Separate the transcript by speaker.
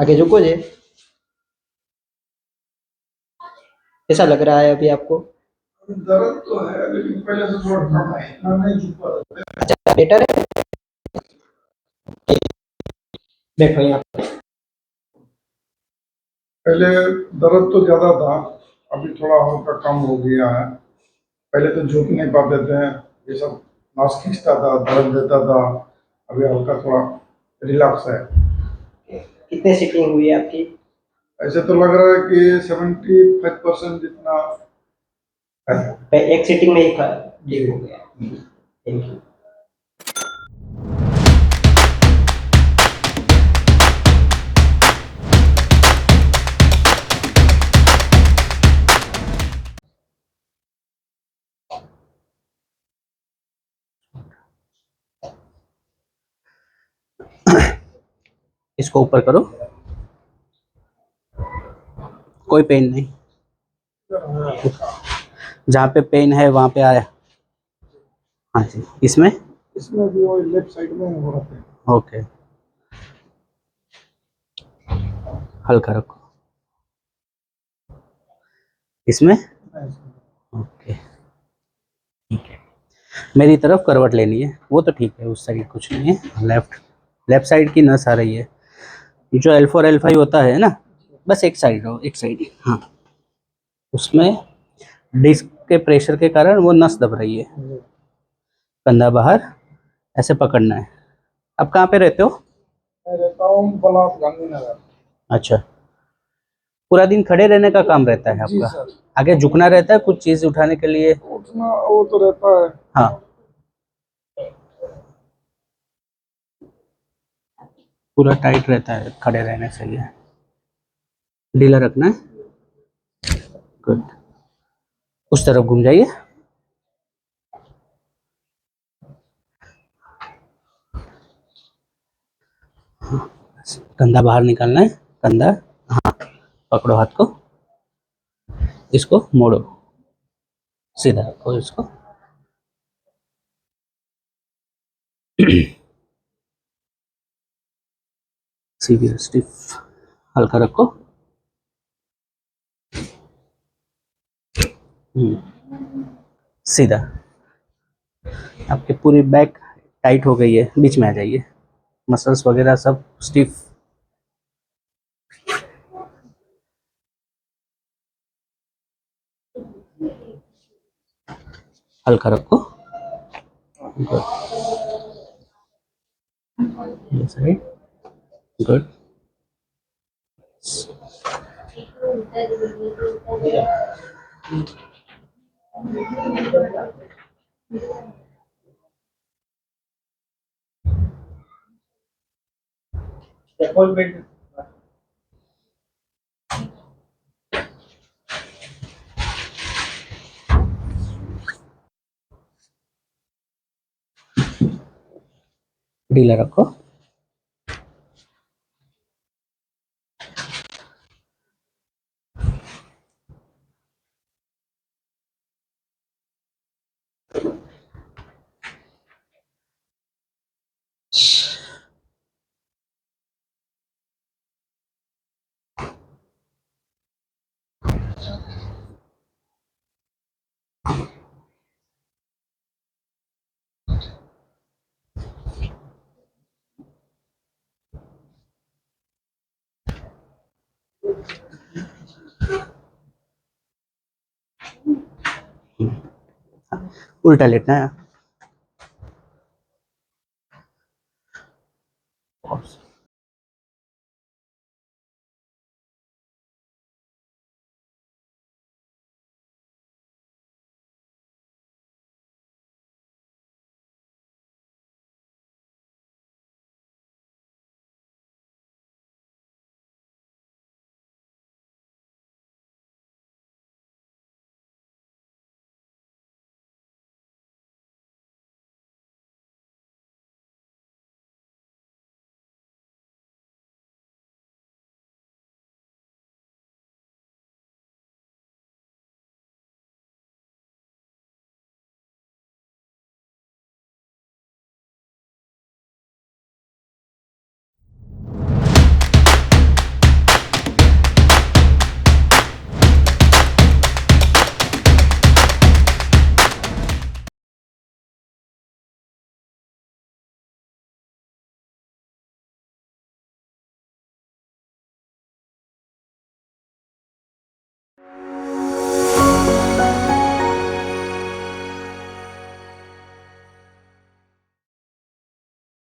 Speaker 1: आगे झुको जी। कैसा लग रहा है अभी आपको?
Speaker 2: दर्द तो है लेकिन पहले से थोड़ा कम है, इतना नहीं झुक पा रहा।
Speaker 1: अच्छा, बेटर है। बैठो यहाँ पे।
Speaker 2: पहले दर्द तो ज्यादा था, अभी थोड़ा हल्का कम हो गया है। पहले तो झुक नहीं पाते थे, ये सब नस खींचता था, दर्द देता था। अभी हल्का थोड़ा रिलैक्स है।
Speaker 1: कितने सीटिंग हुई है आपकी?
Speaker 2: ऐसे तो लग रहा है कि 75% जितना है।
Speaker 1: एक सीटिंग में ही ठीक हो गया। Thank you. इसको ऊपर करो, कोई पेन नहीं। जहाँ पे पेन है वहाँ पे आया। हाँ जी, इसमें
Speaker 2: इसमें भी वो लेफ्ट साइड में हो रहा है।
Speaker 1: ओके, हल्का रखो। इसमें ओके, ठीक है। मेरी तरफ करवट लेनी है, वो तो ठीक है, उस साइड कुछ नहीं है। लेफ्ट साइड की नस आ रही है। जो L4 L5 होता है ना, बस एक साइड रहो, एक साइड। हाँ, उसमें डिस्क के प्रेशर के कारण वो नस दब रही है। कंधा बाहर, ऐसे पकड़ना है। आप कहाँ पे रहते हो?
Speaker 2: मैं रहता हूँ बलास गांधीनगर।
Speaker 1: अच्छा, पूरा दिन खड़े रहने का काम रहता है
Speaker 2: जी
Speaker 1: आपका?
Speaker 2: सर।
Speaker 1: आगे झुकना रहता है कुछ चीज उठाने के लिए?
Speaker 2: उठना वो तो रहता है।
Speaker 1: हाँ, पूरा टाइट रहता है खड़े रहने से। ये ढीला रखना है। गुड। उस तरफ घूम जाइए। कंधा बाहर निकालना है। कंधा, हाँ, पकड़ो हाथ को, इसको मोड़ो, सीधा रखो इसको। सीधी स्टिफ, हल्का रखो। सीधा। आपकी पूरी बैक टाइट हो गई है, बीच में आ जाइए। मसल्स वगैरह सब स्टिफ। हल्का रखो। गुड, ये साइड। गुड। ढीला रखो। उल्टा लेटना है।